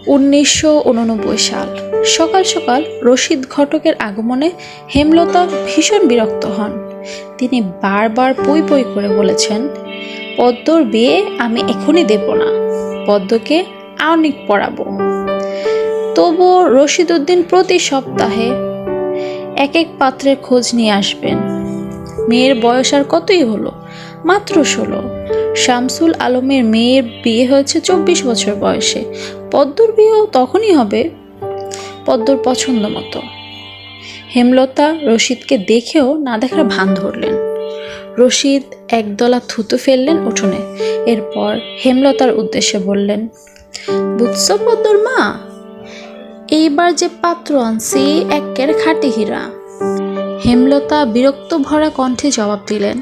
1989 সাল। সকাল সকাল রশিদ ঘটকের আগমনে হেমলতা ভীষণ বিরক্ত হন। তিনি বারবার পই পই করে বলেছেন, পদ্মর বিয়ে আমি এখনই দেব না, পদ্মকে আউনিক পড়াবো। তবুও রশিদ উদ্দিন প্রতি সপ্তাহে এক এক পাত্রের খোঁজ নিয়ে আসবেন। মেয়ের বয়স আর কতই হলো, মাত্র 16। শামসুল আলমের মেয়ের বিয়ে হয়েছে 24 বছর বয়সে, পদ্মর বিয়েও তখনই হবে পদ্মর পছন্দ মতো। হেমলতা রশিদকে দেখেও না দেখার ভান ধরলেন। রশিদ একদলা থুতু ফেললেন উঠোনে। এরপর হেমলতার উদ্দেশ্যে বললেন, বুঝছো পদ্মর মা, এইবার যে পাত্র আনছি একের খাঁটি হীরা। হেমলতা বিরক্ত ভরা কণ্ঠে জবাব দিলেন,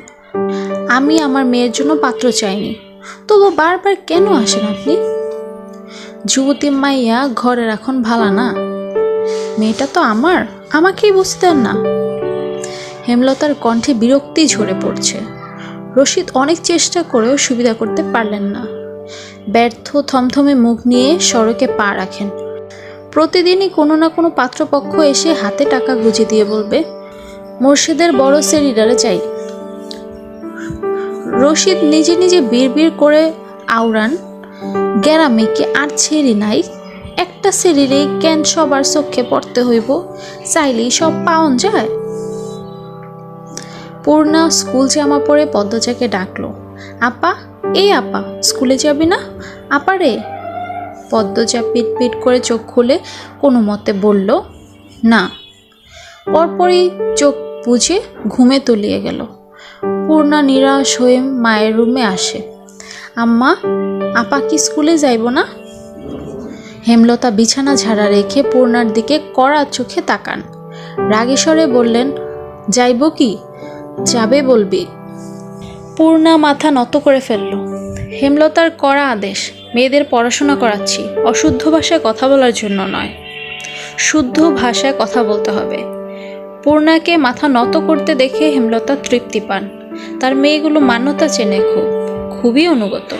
আমি আমার মেয়ের জন্য পাত্র চাইনি, তবু বারবার কেন আসেন আপনি? যুবতী মাইয়া ঘরে রাখন ভালা না, মেয়েটা তো আমার, আমাকেই বুঝতেন না। হেমলতার কণ্ঠে বিরক্তি ঝরে পড়ছে। রশিদ অনেক চেষ্টা করেও সুবিধা করতে পারলেন না। ব্যর্থ থমথমে মুখ নিয়ে সড়কে পা রাখেন। প্রতিদিনই কোনো না কোনো পাত্রপক্ষ এসে হাতে টাকা গুঁজে দিয়ে বলবে, মোর্শেদের বড় সেরিডারে চাই। রশিদ নিজে নিজে বিড়বিড় করে আওড়ান, গ্যারামে কি আর ছেড়ি নাই? একটা সেরিরে কেন সবার চোখে পড়তে হইব? চাইলেই সব পাওন যায়। পূর্ণা স্কুল জামা পরে পদ্মজাকে ডাকলো, আপা, এই আপা, স্কুলে যাবি না? আপা রে। পদ্মজা পিট পিট করে চোখ খুলে কোনো মতে বলল, না। পরপরই চোখ বুঝে ঘুমে তলিয়ে গেল। পূর্ণা নিরাশ হয়ে মায়ের রুমে আসে, আম্মা, আপা কি স্কুলে যাইব না? হেমলতা বিছানা ঝাড়া রেখে পূর্ণার দিকে কড়া চোখে তাকান। রাগেশ্বরে বললেন, যাইব কি? যাবে বলবি। পূর্ণা মাথা নত করে ফেলল। হেমলতার কড়া আদেশ, মেয়েদের পড়াশোনা করাচ্ছি, অশুদ্ধ ভাষায় কথা বলার জন্য নয়, শুদ্ধ ভাষায় কথা বলতে হবে। পূর্ণাকে মাথা নত করতে দেখে হেমলতা তৃপ্তি পান। তার মেয়েগুলো মান্যতা চেনে খুবই অনুগত।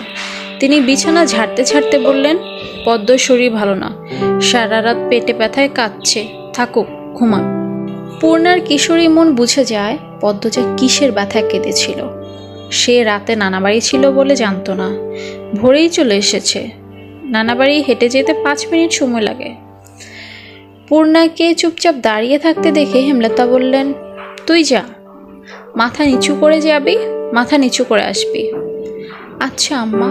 তিনি বিছানা ঝাড়তে ঝাড়তে বললেন, পদ্মর শরীর ভালো না, সারা রাত পেটে ব্যথায় কাঁদছে, থাকুক, ঘুমান। পূর্ণার কিশোরী মন বুঝে যায় পদ্মজা কিসের ব্যথায় কেঁদেছিল। সে রাতে নানাবাড়ি ছিল বলে জানতো না, ভোরেই চলে এসেছে। নানাবাড়ি হেঁটে যেতে 5 মিনিট সময় লাগে। পূর্ণাকে চুপচাপ দাঁড়িয়ে থাকতে দেখে হেমলতা বললেন, তুই যা, মাথা নিচু করে যাবি, মাথা নিচু করে আসবি। আচ্ছা আম্মা।